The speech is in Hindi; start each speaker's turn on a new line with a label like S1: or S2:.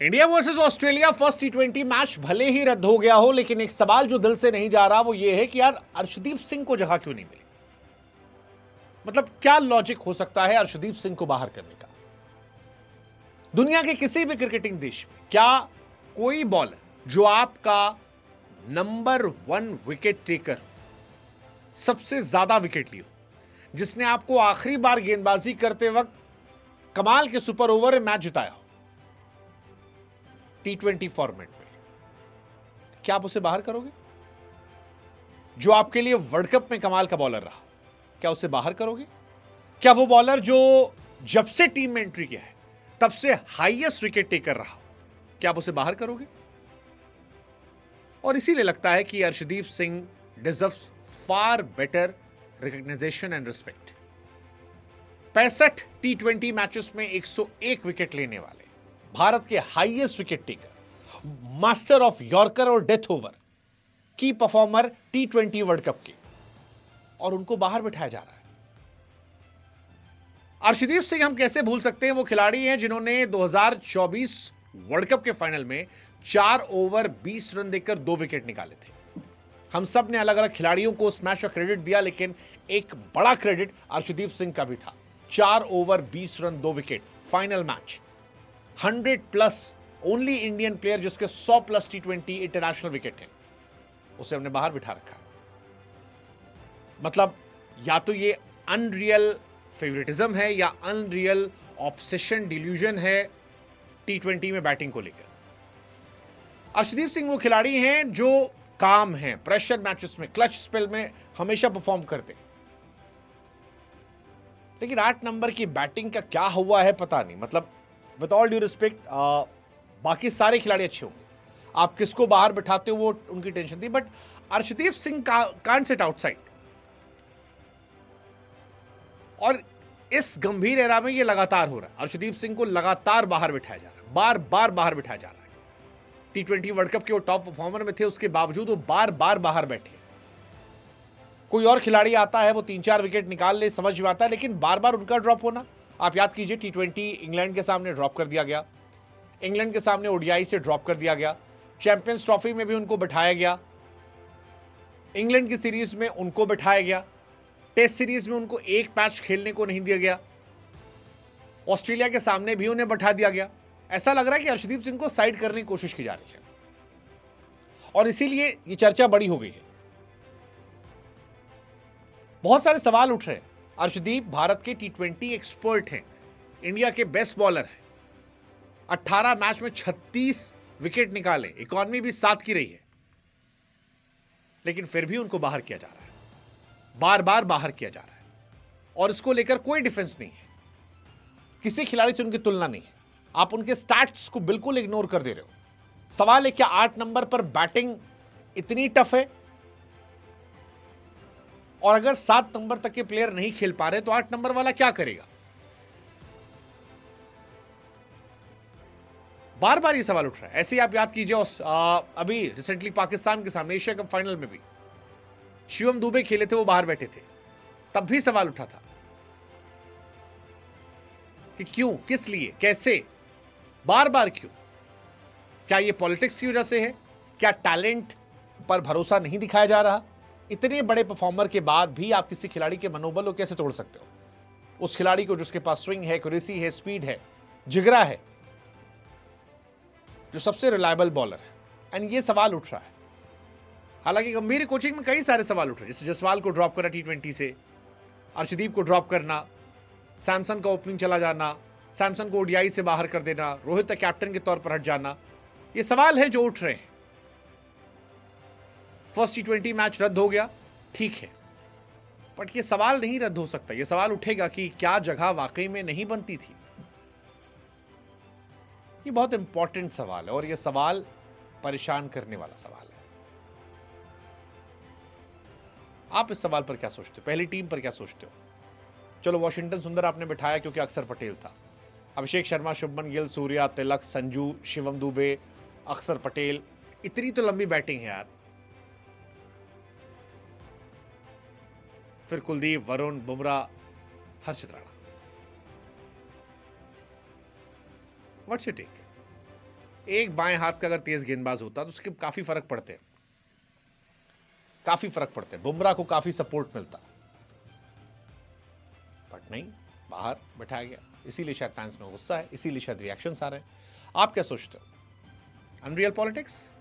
S1: इंडिया वर्सेस ऑस्ट्रेलिया फर्स्ट टी20 मैच भले ही रद्द हो गया हो, लेकिन एक सवाल जो दिल से नहीं जा रहा वो ये है कि यार अर्शदीप सिंह को जगह क्यों नहीं मिली। मतलब क्या लॉजिक हो सकता है अर्शदीप सिंह को बाहर करने का। दुनिया के किसी भी क्रिकेटिंग देश में क्या कोई बॉलर जो आपका नंबर 1 विकेट टेकर, सबसे ज्यादा विकेट लियो, जिसने आपको आखिरी बार गेंदबाजी करते वक्त कमाल के सुपर ओवर में मैच जिताया हो टी20 फॉर्मेट में, क्या आप उसे बाहर करोगे? जो आपके लिए वर्ल्ड कप में कमाल का बॉलर रहा, क्या उसे बाहर करोगे? क्या वो बॉलर जो जब से टीम में एंट्री किया है तब से हाईएस्ट विकेट टेकर रहा, क्या आप उसे बाहर करोगे? और इसीलिए लगता है कि Arshdeep Singh deserves far better recognition and respect. 65 टी20 मैचेस में 101 विकेट लेने वाले, भारत के highest wicket taker, master of yorker और डेथ ओवर, की परफॉर्मर टी20 वर्ल्ड कप के, और उनको बाहर बिठाया जा रहा है। अर्शदीप सिंह हम कैसे भूल सकते हैं? वो खिलाड़ी हैं जिन्होंने 2024 वर्ल्ड कप के फाइनल में 4 ओवर 20 रन देकर 2 विकेट निकाले थे। हम सब ने अलग अलग खिलाड़ियों को उस मैच का क्रेडिट दिया, लेकिन एक बड़ा क्रेडिट अर्शदीप सिंह का भी था। 4 over 20 run 2 wicket, final match, 100+ only Indian player जिसके 100+ टी20 इंटरनेशनल विकेट हैं, उसे हमने बाहर बिठा रखा है। मतलब या तो ये अनरियल फेवरेटिज्म है या अनरियल ऑब्सेशन, डिल्यूजन है टी20 में बैटिंग को लेकर। अर्शदीप सिंह वो खिलाड़ी हैं जो काम हैं, प्रेशर मैचेस में, क्लच स्पेल में हमेशा परफॉर्म करते, लेकिन 8 नंबर की बैटिंग का क्या हुआ है पता नहीं। मतलब विद ऑल ड्यू रिस्पेक्ट, बाकी सारे खिलाड़ी अच्छे होंगे, आप किसको बाहर बिठाते हो वो उनकी टेंशन थी, but Arshdeep Singh can't sit outside. और इस गंभीर एरा में ये लगातार हो रहा है। अर्शदीप सिंह को लगातार बाहर बिठाया जा रहा है, बार बार बाहर बिठाया जा रहा है। टी20 वर्ल्ड कप के वो टॉप परफॉर्मर में थे, उसके बावजूद वो बार बार बाहर बैठे। कोई और खिलाड़ी आता है, वो 3-4 विकेट निकाल ले, समझ में आता है, लेकिन बार बार उनका ड्रॉप होना। आप याद कीजिए, टी20 इंग्लैंड के सामने ड्रॉप कर दिया गया, इंग्लैंड के सामने ओडीआई से ड्रॉप कर दिया गया, चैंपियंस ट्रॉफी में भी उनको बिठाया गया, इंग्लैंड की सीरीज में उनको बिठाया गया, टेस्ट सीरीज में उनको एक मैच खेलने को नहीं दिया गया, ऑस्ट्रेलिया के सामने भी उन्हें बैठा दिया गया। ऐसा लग रहा है कि अर्शदीप सिंह को साइड करने की कोशिश की जा रही है, और इसीलिए ये चर्चा बड़ी हो गई है। बहुत सारे सवाल उठ रहे हैं। अर्शदीप भारत के टी20 एक्सपर्ट हैं, इंडिया के बेस्ट बॉलर हैं, 18 मैच में 36 विकेट निकाले, इकॉनमी भी 7 की रही है, लेकिन फिर भी उनको बाहर किया जा रहा है, बार बार बाहर किया जा रहा है, और इसको लेकर कोई डिफेंस नहीं है, किसी खिलाड़ी से उनकी तुलना नहीं है। आप उनके स्टैट्स को बिल्कुल इग्नोर कर दे रहे हो। सवाल है, क्या 8 नंबर पर बैटिंग इतनी टफ है? और अगर 7 नंबर तक के प्लेयर नहीं खेल पा रहे तो 8 नंबर वाला क्या करेगा? बार बार ये सवाल उठ रहा है। ऐसे ही आप याद कीजिए, अभी रिसेंटली पाकिस्तान के सामने एशिया कप फाइनल में भी शिवम दुबे खेले थे, वो बाहर बैठे थे, तब भी सवाल उठा था कि क्यों, किस लिए, कैसे, बार बार क्यों? क्या ये पॉलिटिक्स की वजह से है? क्या टैलेंट पर भरोसा नहीं दिखाया जा रहा? इतने बड़े परफॉर्मर के बाद भी आप किसी खिलाड़ी के मनोबल को कैसे तोड़ सकते हो? उस खिलाड़ी को जिसके पास स्विंग है, एक्यूरेसी है, स्पीड है, जिगरा है, जो सबसे रिलायबल बॉलर है। एंड ये सवाल उठ रहा है। हालांकि गंभीर कोचिंग में कई सारे सवाल उठ रहे हैं, जैसे जसवाल को ड्रॉप करना टी20 से, अर्शदीप को ड्रॉप करना, सैमसन का ओपनिंग चला जाना, सैमसन को ओडीआई से बाहर कर देना, रोहित का कैप्टन के तौर पर हट जाना, ये सवाल है जो उठ रहे हैं। फर्स्ट टी20 मैच रद्द हो गया, ठीक है, बट ये सवाल नहीं रद्द हो सकता। ये सवाल उठेगा कि क्या जगह वाकई में नहीं बनती थी? ये बहुत इंपॉर्टेंट सवाल है, और ये सवाल परेशान करने वाला सवाल है। आप इस सवाल पर क्या सोचते हो? पहली टीम पर क्या सोचते हो? चलो, वॉशिंगटन सुंदर आपने बिठाया क्योंकि अक्षर पटेल था। अभिषेक शर्मा, शुभमन गिल, सूर्या, तिलक, संजू, शिवम दुबे, अक्षर पटेल, इतनी तो लंबी बैटिंग है यार। फिर Kuldeep, Varun, Bumrah, Harshit Rana. What's your take? एक बाएं हाथ का अगर तेज गेंदबाज होता तो उसके काफी फर्क पड़ते, काफी फर्क पड़ते, बुमराह को काफी सपोर्ट मिलता, बट नहीं, बाहर बैठाया गया। इसीलिए शायद फैंस में गुस्सा है, इसीलिए शायद रिएक्शंस आ रहे हैं। आप क्या सोचते हो? Unreal politics?